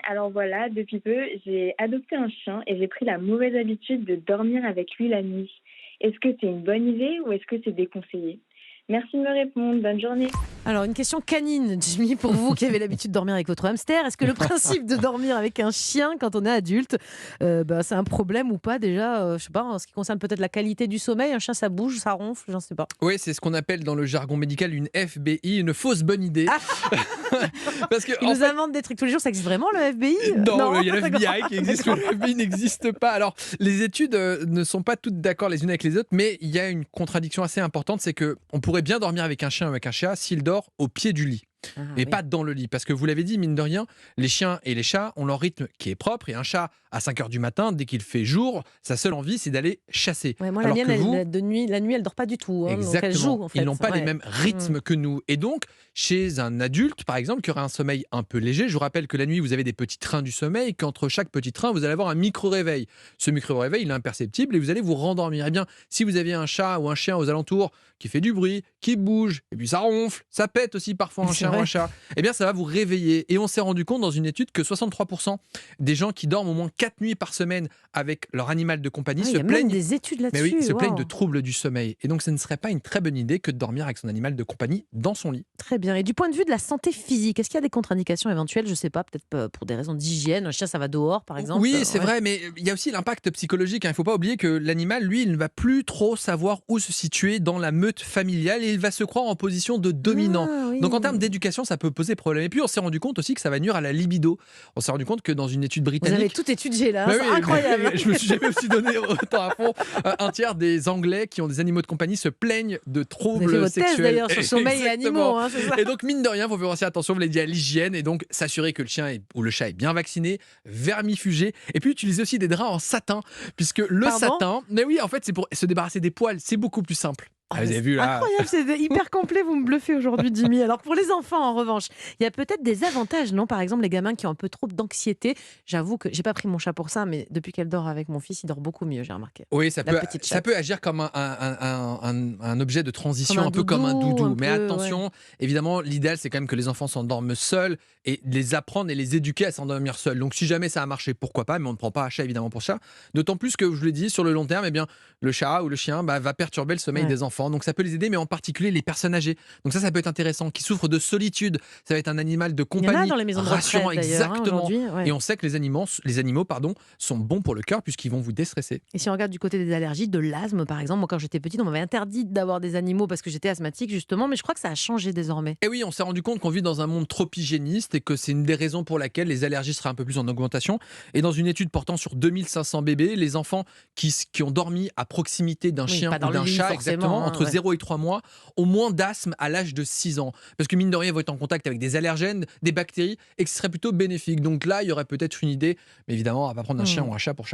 Alors voilà, depuis peu, j'ai adopté un chien et j'ai pris la mauvaise habitude de dormir avec lui la nuit. Est-ce que c'est une bonne idée ou est-ce que c'est déconseillé? Merci de me répondre, bonne journée. Alors, une question canine, Jimmy, pour vous qui avez l'habitude de dormir avec votre hamster. Est-ce que le principe de dormir avec un chien quand on est adulte, c'est un problème ou pas déjà je sais pas, en ce qui concerne peut-être la qualité du sommeil. Un chien, ça bouge, ça ronfle, j'en sais pas. Oui, c'est ce qu'on appelle dans le jargon médical une FBI, une fausse bonne idée. Ah, Parce que, il en nous fait, invente des trucs tous les jours, ça existe vraiment le FBI? non, il y a D'accord. l'FBI qui existe, mais le FBI n'existe pas. Alors, les études ne sont pas toutes d'accord les unes avec les autres, mais il y a une contradiction assez importante, c'est que on pourrait bien dormir avec un chien ou avec un chat s'il dort au pied du lit. Ah, Et oui. pas dans le lit. Parce que vous l'avez dit, mine de rien, les chiens et les chats ont leur rythme qui est propre. Et un chat, à 5 heures du matin, dès qu'il fait jour, sa seule envie, c'est d'aller chasser. Ouais, moi, la Alors mienne, que vous, de nuit, la nuit, elle dort pas du tout, hein, donc elle exactement, joue en ils fait. n'ont pas les Ouais. mêmes Mm. rythmes que nous. Et donc, chez un adulte, par exemple, qui aurait un sommeil un peu léger, je vous rappelle que la nuit, vous avez des petits trains du sommeil, qu'entre chaque petit train, vous allez avoir un micro-réveil. Ce micro-réveil, il est imperceptible et vous allez vous rendormir. Eh bien, si vous aviez un chat ou un chien aux alentours qui fait du bruit, qui bouge, et puis ça ronfle, ça pète aussi parfois un C'est chien ou un vrai. chat, eh bien, ça va vous réveiller. Et on s'est rendu compte dans une étude que 63% des gens qui dorment au moins 4 nuits par semaine avec leur animal de compagnie Ah, il se y a même plaignent, des études mais oui, là-dessus. se plaignent de Waouh. troubles du sommeil. Et donc, ce ne serait pas une très bonne idée que de dormir avec son animal de compagnie dans son lit. Très bien. Et du point de vue de la santé physique, est-ce qu'il y a des contre-indications éventuelles? Je sais pas, peut-être pour des raisons d'hygiène. Un chien, ça va dehors, par exemple. Oui, c'est Ouais. vrai, mais il y a aussi l'impact psychologique, hein. Il ne faut pas oublier que l'animal, lui, il ne va plus trop savoir où se situer dans la meute familiale et il va se croire en position de dominant. Ah Donc en termes oui. d'éducation, ça peut poser problème. Et puis on s'est rendu compte aussi que ça va nuire à la libido. On s'est rendu compte que dans une étude Vous avez britannique, tout étudié là, hein, bah c'est oui, incroyable. je me suis jamais aussi donné autant à fond. Un tiers des Anglais qui ont des animaux de compagnie se plaignent de Vous avez fait troubles votre thèse sexuels. d'ailleurs sur sommeil et Exactement. animaux, hein, c'est ça? Et donc, mine de rien, il faut faire aussi attention, vous l'avez dit, à l'hygiène et donc s'assurer que le chien ou le chat est bien vacciné, vermifugé et puis utiliser aussi des draps en satin, puisque le Pardon? satin, mais oui, en fait, c'est pour se débarrasser des poils, c'est beaucoup plus simple. Oh, Ah, mais vous avez c'est vu là. incroyable, c'est hyper complet, vous me bluffez aujourd'hui, Jimmy. Alors pour les enfants, en revanche, il y a peut-être des avantages, non? Par exemple, les gamins qui ont un peu trop d'anxiété. J'avoue que j'ai pas pris mon chat pour ça, mais depuis qu'elle dort avec mon fils, il dort beaucoup mieux, j'ai remarqué. Oui, La petite ça chatte. peut agir comme un objet de Comme transition, un un peu comme un doudou, un doudou. Mais peu, ouais. attention, évidemment, l'idéal, c'est quand même que les enfants s'endorment seuls et les apprendre et les éduquer à s'endormir seuls. Donc, si jamais ça a marché, pourquoi pas, mais on ne prend pas un chat, évidemment, pour ça. D'autant plus que, je l'ai dit, sur le long terme, eh bien, le chat ou le chien va perturber le sommeil Ouais. des enfants. Donc, ça peut les aider, mais en particulier les personnes âgées. Donc, ça peut être intéressant, qui souffrent de solitude. Ça va être un animal de Il y en a compagnie dans les maisons de rassurant, retraite d'ailleurs, hein, exactement. aujourd'hui. Ouais. Et on sait que les animaux, pardon, sont bons pour le cœur puisqu'ils vont vous déstresser. Et si on regarde du côté des allergies, de l'asthme par exemple, moi quand j'étais petite, on m'avait interdit d'avoir des animaux parce que j'étais asthmatique justement, mais je crois que ça a changé désormais. Et oui, on s'est rendu compte qu'on vit dans un monde trop hygiéniste et que c'est une des raisons pour laquelle les allergies seraient un peu plus en augmentation. Et dans une étude portant sur 2500 bébés, les enfants qui ont dormi à proximité d'un Oui, chien pas dans ou le d'un lit chat, forcément, exactement, hein, entre ouais. 0 et 3 mois, ont moins d'asthme à l'âge de 6 ans. Parce que mine de rien, ils vont être en contact avec des allergènes, des bactéries, et que ce serait plutôt bénéfique. Donc là, il y aurait peut-être une idée, mais évidemment, on va pas prendre un chien Hmm. ou un chat pour